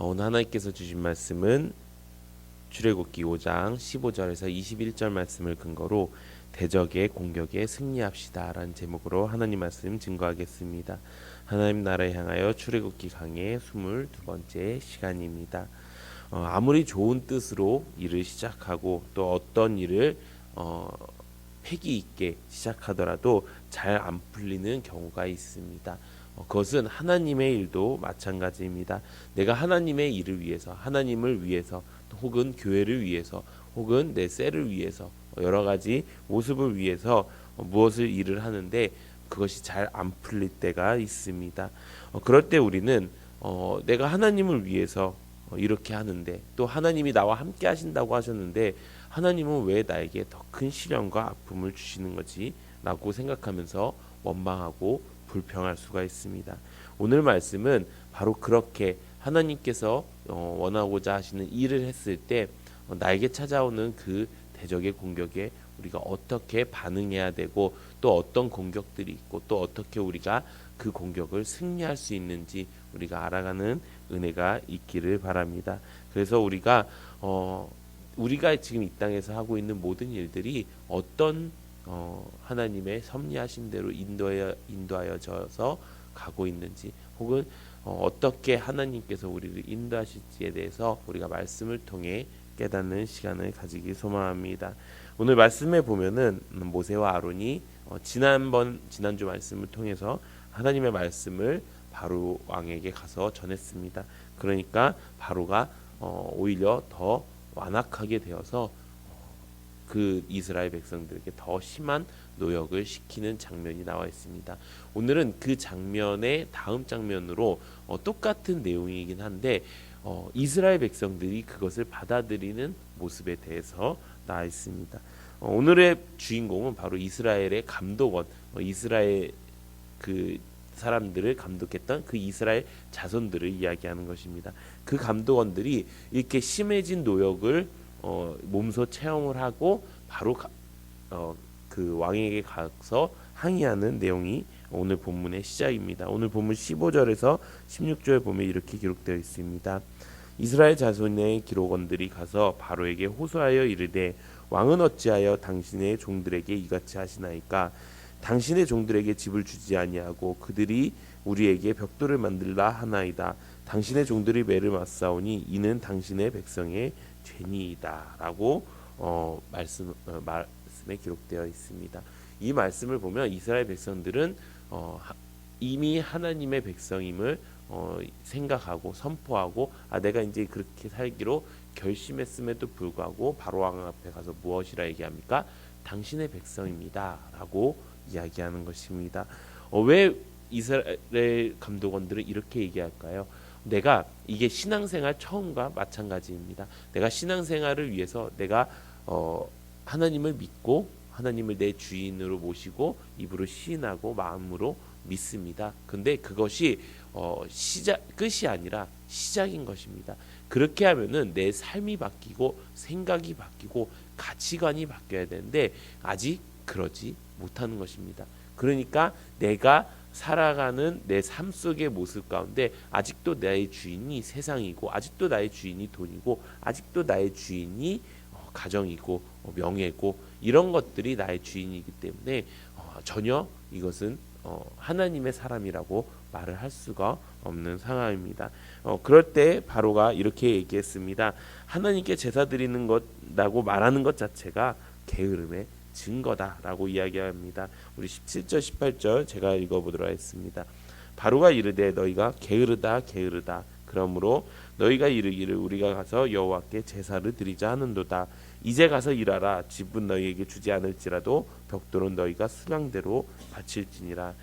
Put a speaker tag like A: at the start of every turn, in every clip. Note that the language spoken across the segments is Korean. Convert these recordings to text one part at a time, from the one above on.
A: 오늘 하나님께서 주신 말씀은 출애굽기 5장 15절에서 21절 말씀을 근거로 대적의 공격에 승리합시다라는 제목으로 하나님 말씀 증거하겠습니다. 하나님 나라에 향하여 출애굽기 강의 22번째 시간입니다. 아무리 좋은 뜻으로 일을 시작하고 또 어떤 일을 패기 있게 시작하더라도 잘 안 풀리는 경우가 있습니다. 그것은 하나님의 일도 마찬가지입니다. 내가 하나님의 일을 위해서, 하나님을 위해서, 혹은 교회를 위해서, 혹은 내 셀을 위해서, 여러 가지 모습을 위해서 무엇을 일을 하는데 그것이 잘 안 풀릴 때가 있습니다. 그럴 때 우리는 내가 하나님을 위해서 이렇게 하는데, 또 하나님이 나와 함께 하신다고 하셨는데 하나님은 왜 나에게 더 큰 시련과 아픔을 주시는 거지? 라고 생각하면서 원망하고 불평할 수가 있습니다. 오늘 말씀은 바로 그렇게 하나님께서 원하고자 하시는 일을 했을 때 나에게 찾아오는 그 대적의 공격에 우리가 어떻게 반응해야 되고, 또 어떤 공격들이 있고, 또 어떻게 우리가 그 공격을 승리할 수 있는지 우리가 알아가는 은혜가 있기를 바랍니다. 그래서 우리가 지금 이 땅에서 하고 있는 모든 일들이 어떤 하나님의 섭리하신 대로 인도하여져서 가고 있는지, 혹은 어떻게 하나님께서 우리를 인도하실지에 대해서 우리가 말씀을 통해 깨닫는 시간을 가지기 소망합니다. 오늘 말씀에 보면은 모세와 아론이 지난주 말씀을 통해서 하나님의 말씀을 바로 왕에게 가서 전했습니다. 그러니까 바로가 오히려 더 완악하게 되어서 그 이스라엘 백성들에게 더 심한 노역을 시키는 장면이 나와 있습니다. 오늘은 그 장면의 다음 장면으로 똑같은 내용이긴 한데 이스라엘 백성들이 그것을 받아들이는 모습에 대해서 나와 있습니다. 오늘의 주인공은 바로 이스라엘의 감독원, 이스라엘 그 사람들을 감독했던 그 이스라엘 자손들을 이야기하는 것입니다. 그 감독원들이 이렇게 심해진 노역을 몸소 체험을 하고 바로 그 왕에게 가서 항의하는 내용이 오늘 본문의 시작입니다. 오늘 본문 15절에서 16절에 보면 이렇게 기록되어 있습니다. 이스라엘 자손의 기록원들이 가서 바로에게 호소하여 이르되 왕은 어찌하여 당신의 종들에게 이같이 하시나이까? 당신의 종들에게 집을 주지 아니하고 그들이 우리에게 벽돌을 만들라 하나이다. 당신의 종들이 매를 맞사오니 이는 당신의 백성의 죄니이다라고 말씀에 기록되어 있습니다. 이 말씀을 보면 이스라엘 백성들은 이미 하나님의 백성임을 생각하고 선포하고, 내가 이제 그렇게 살기로 결심했음에도 불구하고 바로 왕 앞에 가서 무엇이라 얘기합니까? 당신의 백성입니다라고 이야기하는 것입니다. 왜 이스라엘 감독원들은 이렇게 얘기할까요? 내가 이게 신앙생활 처음과 마찬가지입니다. 내가 신앙생활을 위해서 내가 하나님을 믿고 하나님을 내 주인으로 모시고 입으로 시인하고 마음으로 믿습니다. 근데 그것이 끝이 아니라 시작인 것입니다. 그렇게 하면은 내 삶이 바뀌고 생각이 바뀌고 가치관이 바뀌어야 되는데 아직 그러지 못하는 것입니다. 그러니까 내가 살아가는 내 삶 속의 모습 가운데 아직도 나의 주인이 세상이고, 아직도 나의 주인이 돈이고, 아직도 나의 주인이 가정이고 명예고, 이런 것들이 나의 주인이기 때문에 전혀 이것은 하나님의 사람이라고 말을 할 수가 없는 상황입니다. 그럴 때 바로가 이렇게 얘기했습니다. 하나님께 제사 드리는 것라고 말하는 것 자체가 게으름의 증거다라고 이야기합니다. 우리 17절 18절 제가 읽어보도록 하겠습니다. 바로가 이르되 너희가 게으르다 게으르다. 그러므로 너희가 이르기를 우리가 가서 여호와께 제사를 드리자 하는도다. 이제 가서 일하라. 집은 너희에게 주지 않을지라도 벽돌은 너희가 수량대로 바칠지니라.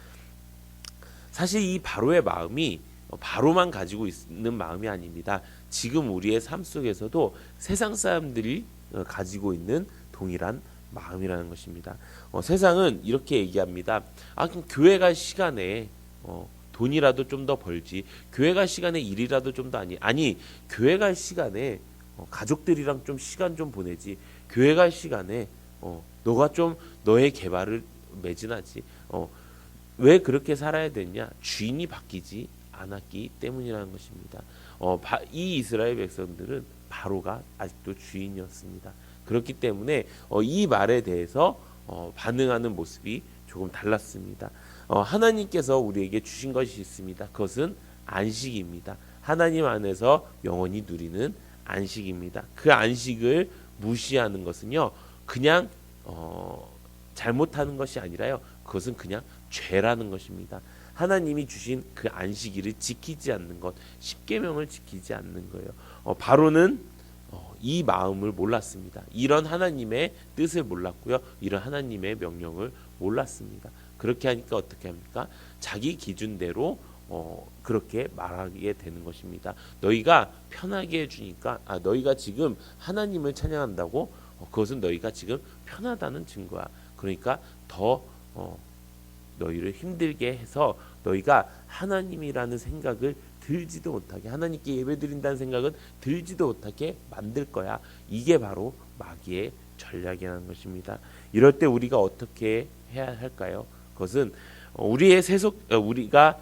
A: 사실 이 바로의 마음이 바로만 가지고 있는 마음이 아닙니다. 지금 우리의 삶 속에서도 세상 사람들이 가지고 있는 동일한 마음이라는 것입니다. 세상은 이렇게 얘기합니다. 그럼 교회 갈 시간에 돈이라도 좀 더 벌지. 교회 갈 시간에 일이라도 좀 더 아니 교회 갈 시간에 가족들이랑 좀 시간 좀 보내지. 교회 갈 시간에 너가 좀 너의 개발을 매진하지. 왜 그렇게 살아야 되냐? 주인이 바뀌지 않았기 때문이라는 것입니다. 이 이스라엘 백성들은 바로가 아직도 주인이었습니다. 그렇기 때문에 이 말에 대해서 반응하는 모습이 조금 달랐습니다. 하나님께서 우리에게 주신 것이 있습니다. 그것은 안식입니다. 하나님 안에서 영원히 누리는 안식입니다. 그 안식을 무시하는 것은요, 그냥 잘못하는 것이 아니라요, 그것은 그냥 죄라는 것입니다. 하나님이 주신 그 안식일을 지키지 않는 것, 십계명을 지키지 않는 거예요. 바로는 이 마음을 몰랐습니다. 이런 하나님의 뜻을 몰랐고요, 이런 하나님의 명령을 몰랐습니다. 그렇게 하니까 어떻게 합니까? 자기 기준대로 그렇게 말하게 되는 것입니다. 너희가 편하게 해주니까, 너희가 지금 하나님을 찬양한다고, 그것은 너희가 지금 편하다는 증거야. 그러니까 더 너희를 힘들게 해서 너희가 하나님이라는 생각을 들지도 못하게, 하나님께 예배드린다는 생각은 들지도 못하게 만들 거야. 이게 바로 마귀의 전략이라는 것입니다. 이럴 때 우리가 어떻게 해야 할까요? 그것은 우리가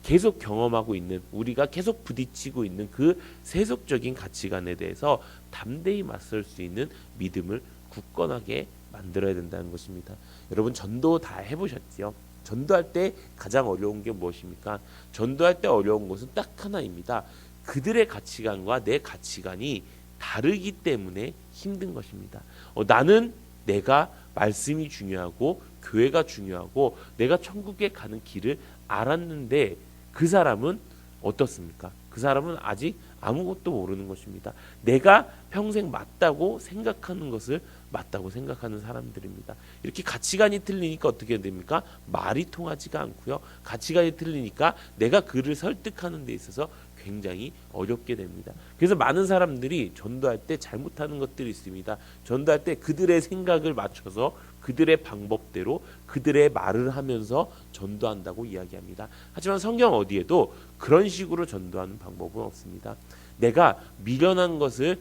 A: 계속 경험하고 있는, 우리가 계속 부딪히고 있는 그 세속적인 가치관에 대해서 담대히 맞설 수 있는 믿음을 굳건하게 만들어야 된다는 것입니다. 여러분, 전도 다 해보셨지요? 전도할 때 가장 어려운 게 무엇입니까? 전도할 때 어려운 것은 딱 하나입니다. 그들의 가치관과 내 가치관이 다르기 때문에 힘든 것입니다. 나는 내가 말씀이 중요하고 교회가 중요하고 내가 천국에 가는 길을 알았는데 그 사람은 어떻습니까? 그 사람은 아직 아무것도 모르는 것입니다. 내가 평생 맞다고 생각하는 것을 맞다고 생각하는 사람들입니다. 이렇게 가치관이 틀리니까 어떻게 됩니까? 말이 통하지가 않고요. 가치관이 틀리니까 내가 그를 설득하는 데 있어서 굉장히 어렵게 됩니다. 그래서 많은 사람들이 전도할 때 잘못하는 것들이 있습니다. 전도할 때 그들의 생각을 맞춰서 그들의 방법대로 그들의 말을 하면서 전도한다고 이야기합니다. 하지만 성경 어디에도 그런 식으로 전도하는 방법은 없습니다. 내가 미련한 것을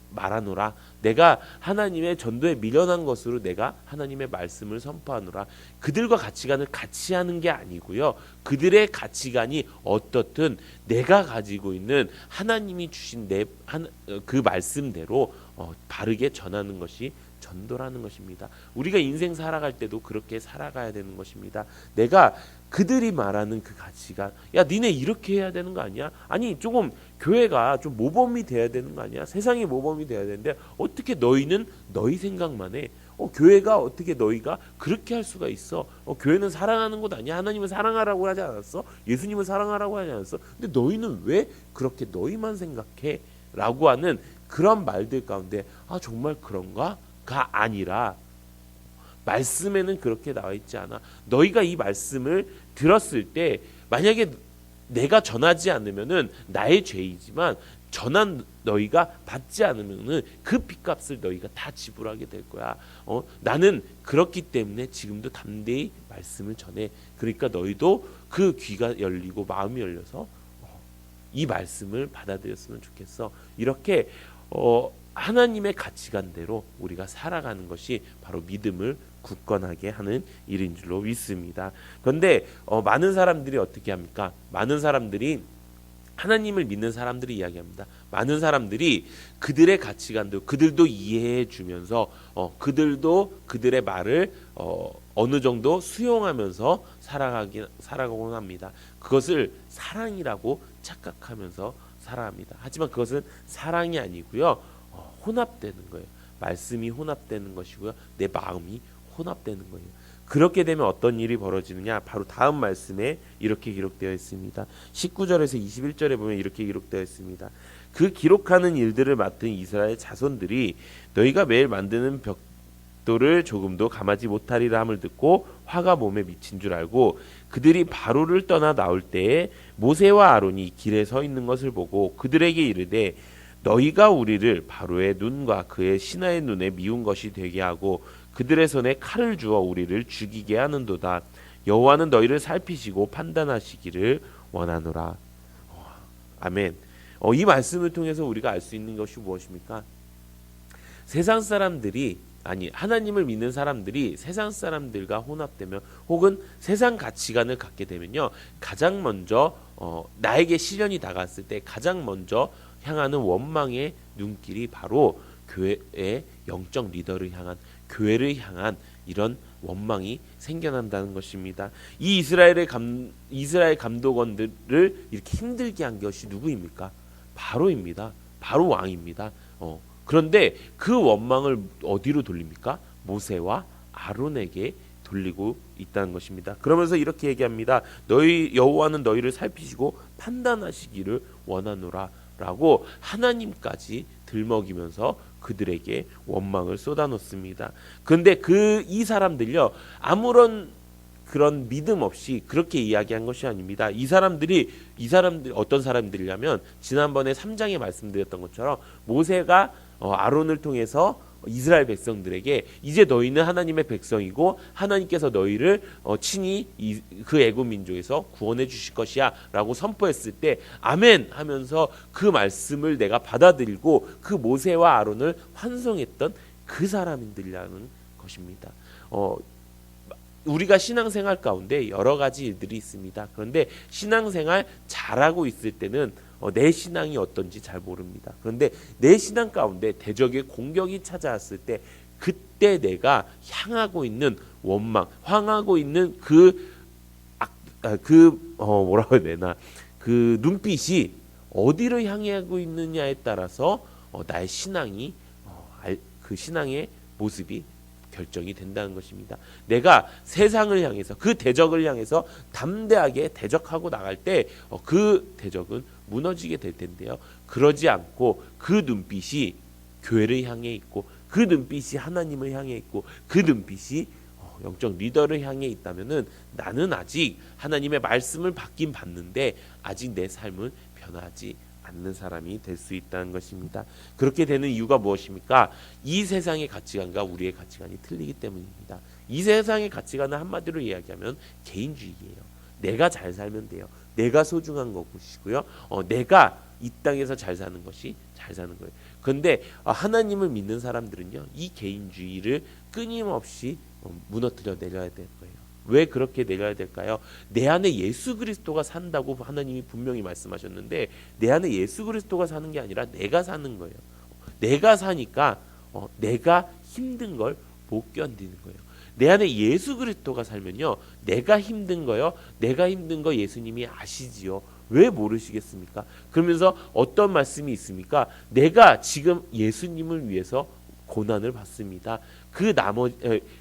A: 말하노라. 내가 하나님의 전도에 미련한 것으로 내가 하나님의 말씀을 선포하노라. 그들과 가치관을 같이 하는 게 아니고요. 그들의 가치관이 어떻든 내가 가지고 있는 하나님이 주신 그 말씀대로 바르게 전하는 것이 전도라는 것입니다. 우리가 인생 살아갈 때도 그렇게 살아가야 되는 것입니다. 내가 그들이 말하는 그 가치가, 야 니네 이렇게 해야 되는 거 아니야? 아니 조금 교회가 좀 모범이 돼야 되는 거 아니야? 세상이 모범이 돼야 되는데 어떻게 너희는 너희 생각만 해? 교회가 어떻게 너희가 그렇게 할 수가 있어? 교회는 사랑하는 것 아니야? 하나님은 사랑하라고 하지 않았어? 예수님은 사랑하라고 하지 않았어? 근데 너희는 왜 그렇게 너희만 생각해? 라고 하는 그런 말들 가운데 정말 그런가? 가 아니라 말씀에는 그렇게 나와 있지 않아. 너희가 이 말씀을 들었을 때 만약에 내가 전하지 않으면은 나의 죄이지만 전한 너희가 받지 않으면은 그 빚값을 너희가 다 지불하게 될 거야. 나는 그렇기 때문에 지금도 담대히 말씀을 전해. 그러니까 너희도 그 귀가 열리고 마음이 열려서 이 말씀을 받아들였으면 좋겠어. 이렇게 하나님의 가치관대로 우리가 살아가는 것이 바로 믿음을 굳건하게 하는 일인 줄로 믿습니다. 그런데 많은 사람들이 어떻게 합니까? 많은 사람들이 하나님을 믿는 사람들이 이야기합니다. 많은 사람들이 그들의 가치관도 그들도 이해해 주면서 그들도 그들의 말을 어느 정도 수용하면서 살아가곤 합니다. 그것을 사랑이라고 착각하면서 살아갑니다. 하지만 그것은 사랑이 아니고요. 혼합되는 거예요. 말씀이 혼합되는 것이고요. 내 마음이 혼합되는 거예요. 그렇게 되면 어떤 일이 벌어지느냐? 바로 다음 말씀에 이렇게 기록되어 있습니다. 19절에서 21절에 보면 이렇게 기록되어 있습니다. 그 기록하는 일들을 맡은 이스라엘 자손들이 너희가 매일 만드는 벽돌을 조금도 감하지 못하리라 함을 듣고 화가 몸에 미친 줄 알고 그들이 바로를 떠나 나올 때에 모세와 아론이 길에 서 있는 것을 보고 그들에게 이르되 너희가 우리를 바로의 눈과 그의 신하의 눈에 미운 것이 되게 하고 그들의 손에 칼을 주어 우리를 죽이게 하는도다. 여호와는 너희를 살피시고 판단하시기를 원하노라. 아멘. 이 말씀을 통해서 우리가 알 수 있는 것이 무엇입니까? 세상 사람들이 하나님을 믿는 사람들이 세상 사람들과 혼합되면 혹은 세상 가치관을 갖게 되면요, 가장 먼저 나에게 시련이 다가왔을 때 가장 먼저 향하는 원망의 눈길이 바로 교회의 영적 리더를 향한, 교회를 향한 이런 원망이 생겨난다는 것입니다. 이 이스라엘 감독원들을 이렇게 힘들게 한 것이 누구입니까? 바로입니다. 바로 왕입니다. 그런데 그 원망을 어디로 돌립니까? 모세와 아론에게 돌리고 있다는 것입니다. 그러면서 이렇게 얘기합니다. 너희 여호와는 너희를 살피시고 판단하시기를 원하노라라고 하나님까지 들먹이면서 그들에게 원망을 쏟아놓습니다. 그런데 이 사람들요, 아무런 그런 믿음 없이 그렇게 이야기한 것이 아닙니다. 이 사람들이 어떤 사람들이냐면 지난번에 3장에 말씀드렸던 것처럼 모세가 아론을 통해서 이스라엘 백성들에게 이제 너희는 하나님의 백성이고 하나님께서 너희를 친히 그 애굽 민족에서 구원해 주실 것이야 라고 선포했을 때 아멘 하면서 그 말씀을 내가 받아들이고 그 모세와 아론을 환송했던 그 사람들이라는 것입니다. 우리가 신앙생활 가운데 여러 가지 일들이 있습니다. 그런데 신앙생활 잘하고 있을 때는 내 신앙이 어떤지 잘 모릅니다. 그런데 내 신앙 가운데 대적의 공격이 찾아왔을 때 그때 내가 향하고 있는 원망, 향하고 있는 뭐라고 해야 되나, 그 눈빛이 어디를 향하고 있느냐에 따라서 나의 신앙이 그 신앙의 모습이 결정이 된다는 것입니다. 내가 세상을 향해서 그 대적을 향해서 담대하게 대적하고 나갈 때 그 대적은 무너지게 될 텐데요. 그러지 않고 그 눈빛이 교회를 향해 있고 그 눈빛이 하나님을 향해 있고 그 눈빛이 영적 리더를 향해 있다면은 나는 아직 하나님의 말씀을 받긴 받는데 아직 내 삶은 변하지 않는 사람이 될 수 있다는 것입니다. 그렇게 되는 이유가 무엇입니까? 이 세상의 가치관과 우리의 가치관이 틀리기 때문입니다. 이 세상의 가치관은 한마디로 이야기하면 개인주의예요. 내가 잘 살면 돼요. 내가 소중한 것이고요. 내가 이 땅에서 잘 사는 것이 잘 사는 거예요. 그런데 하나님을 믿는 사람들은요, 이 개인주의를 끊임없이 무너뜨려 내려야 될 거예요. 왜 그렇게 내려야 될까요? 내 안에 예수 그리스도가 산다고 하나님이 분명히 말씀하셨는데 내 안에 예수 그리스도가 사는 게 아니라 내가 사는 거예요. 내가 사니까 내가 힘든 걸 못 견디는 거예요. 내 안에 예수 그리스도가 살면요, 내가 힘든 거요, 내가 힘든 거 예수님이 아시지요. 왜 모르시겠습니까? 그러면서 어떤 말씀이 있습니까? 내가 지금 예수님을 위해서 고난을 받습니다.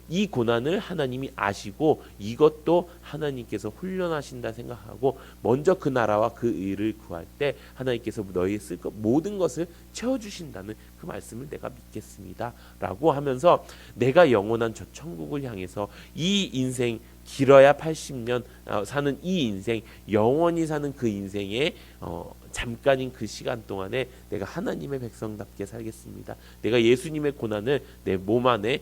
A: 이 고난을 하나님이 아시고 이것도 하나님께서 훈련하신다 생각하고 먼저 그 나라와 그 의를 구할 때 하나님께서 너희의 쓸 것 모든 것을 채워주신다는 그 말씀을 내가 믿겠습니다 라고 하면서 내가 영원한 저 천국을 향해서 이 인생 길어야 80년 사는 이 인생, 영원히 사는 그 인생에 잠깐인 그 시간 동안에 내가 하나님의 백성답게 살겠습니다. 내가 예수님의 고난을 내 몸 안에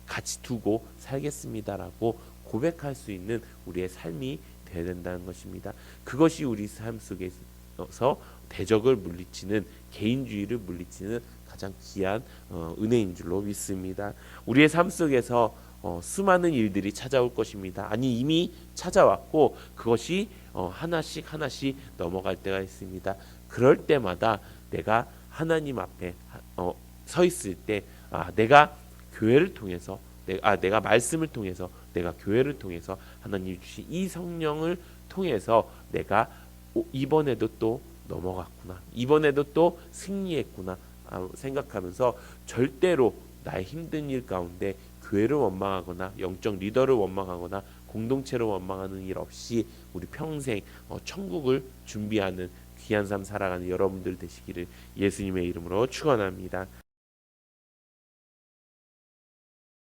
A: 같이 두고 살겠습니다라고 고백할 수 있는 우리의 삶이 되어야 된다는 것입니다. 그것이 우리 삶 속에서 대적을 물리치는, 개인주의를 물리치는 가장 귀한 은혜인 줄로 믿습니다. 우리의 삶 속에서 수많은 일들이 찾아올 것입니다. 아니 이미 찾아왔고 그것이 하나씩 넘어갈 때가 있습니다. 그럴 때마다 내가 하나님 앞에 서 있을 때 내가 교회를 통해서 내가 말씀을 통해서 내가 교회를 통해서 하나님 주신 이 성령을 통해서 내가 이번에도 또 넘어갔구나, 이번에도 또 승리했구나 생각하면서 절대로 나의 힘든 일 가운데 교회를 원망하거나 영적 리더를 원망하거나 공동체를 원망하는 일 없이 우리 평생 천국을 준비하는 귀한 삶 살아가는 여러분들 되시기를 예수님의 이름으로 축원합니다.